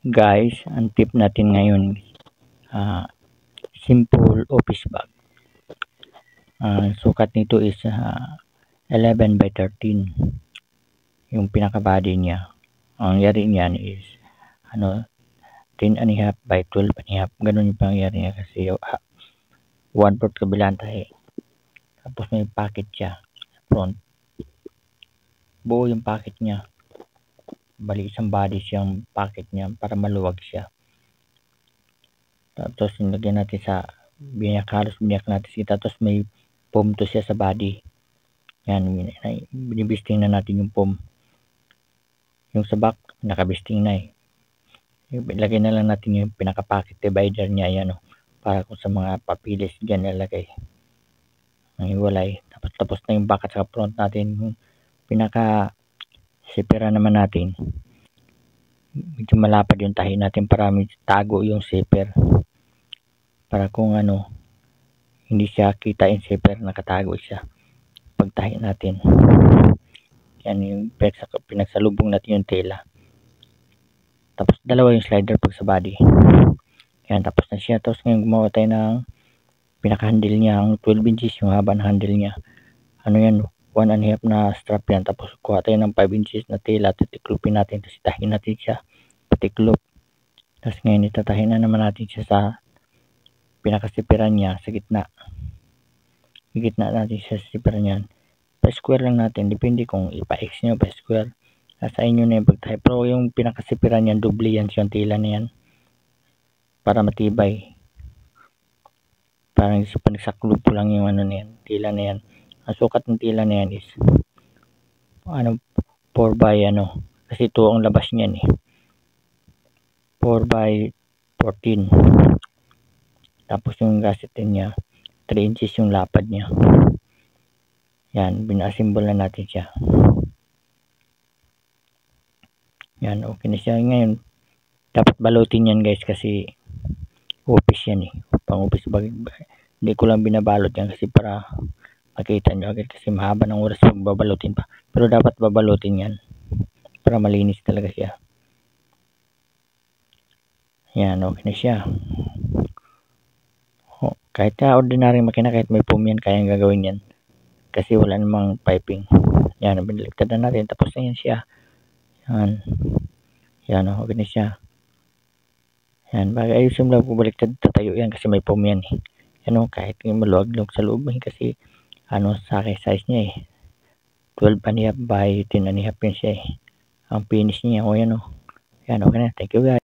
Guys, ang tip natin ngayon, simple office bag. Sukat nito is 11 by 13 yung pinaka body niya. Ang yari niyan is 10 and a half by 12 and a half. Ganun yung pangyari niya kasi 1/4 kabilang tahi. Tapos may pocket siya front. Buo yung pocket niya. Bali isang body siyang pocket niya para maluwag siya. Tapos nilagyan natin sa halos biniyak natin siya. Tapos may foam to siya sa body. Yan, binibisting na natin yung foam. Yung sa back, nakabisting na eh. Ilagay na lang natin yung pinaka-pocket divider niya. Yan para kung sa mga papilis dyan nilagay. Ang iwalay. Tapos na yung back at sa front natin. Yung pinaka-sipera naman natin. Medyo malapad yung tahi natin para tago yung zipper. Para kung hindi siya kita yung zipper, nakatago siya pagtahi natin. Yan yung pinagsalubong natin yung tela. Tapos dalawa yung slider pag sa body. Yan, tapos na siya. Tapos ngayon gumawa tayo ng pinaka-handle niya, ang 12 inches yung haba ng handle niya. Yan, 1 and a half na strap yan. Tapos kuha tayo ng 5 inches na tela, titiklopin natin, tapos itahin natin siya patiklop. Tapos ngayon itatahin na naman natin siya sa pinakasipiran niya sa gitna. Sa gitna natin siya sa sipiran niyan. Pa-square lang natin, depende kung ipa-X nyo, pa-square. Nasa inyo na yung pagtahi. Pero yung pinakasipiran niyan, doble yan siyang tela na yan. Para matibay. Parang sa panagsaklup lang yung na yan, tela na yan. Ang sukat ng tela na yan is 4 by kasi ito ang labas niyan eh. 4 by 14. Tapos yung gasket niya 3 inches yung lapad niya. Yan, bina-assemble na natin siya. Yan, okay na siya. Ngayon dapat balutin yan guys kasi office yan eh. Pang office bag. Hindi ko lang binabalot yan kasi para makita nyo agad kasi mahaba ng oras magbabalutin pa. Pero dapat babalutin yan para malinis talaga siya. Yan, okay na siya. Kahit ordinary makina, kahit may foam yan, kayang gagawin yan. Kasi wala namang piping. Yan, binaligtad na natin. Tapos na yan siya. Yan. Yan, okay na siya. Yan, bagay ayusin mo lang kung baliktad, tatayo yan kasi may foam yan eh. Yan kahit maluwag-luwag sa loob kasi sa akin size niya eh. 12 and a half by 10 and a half yan siya eh. Ang finish niya, yan okay na. Thank you guys.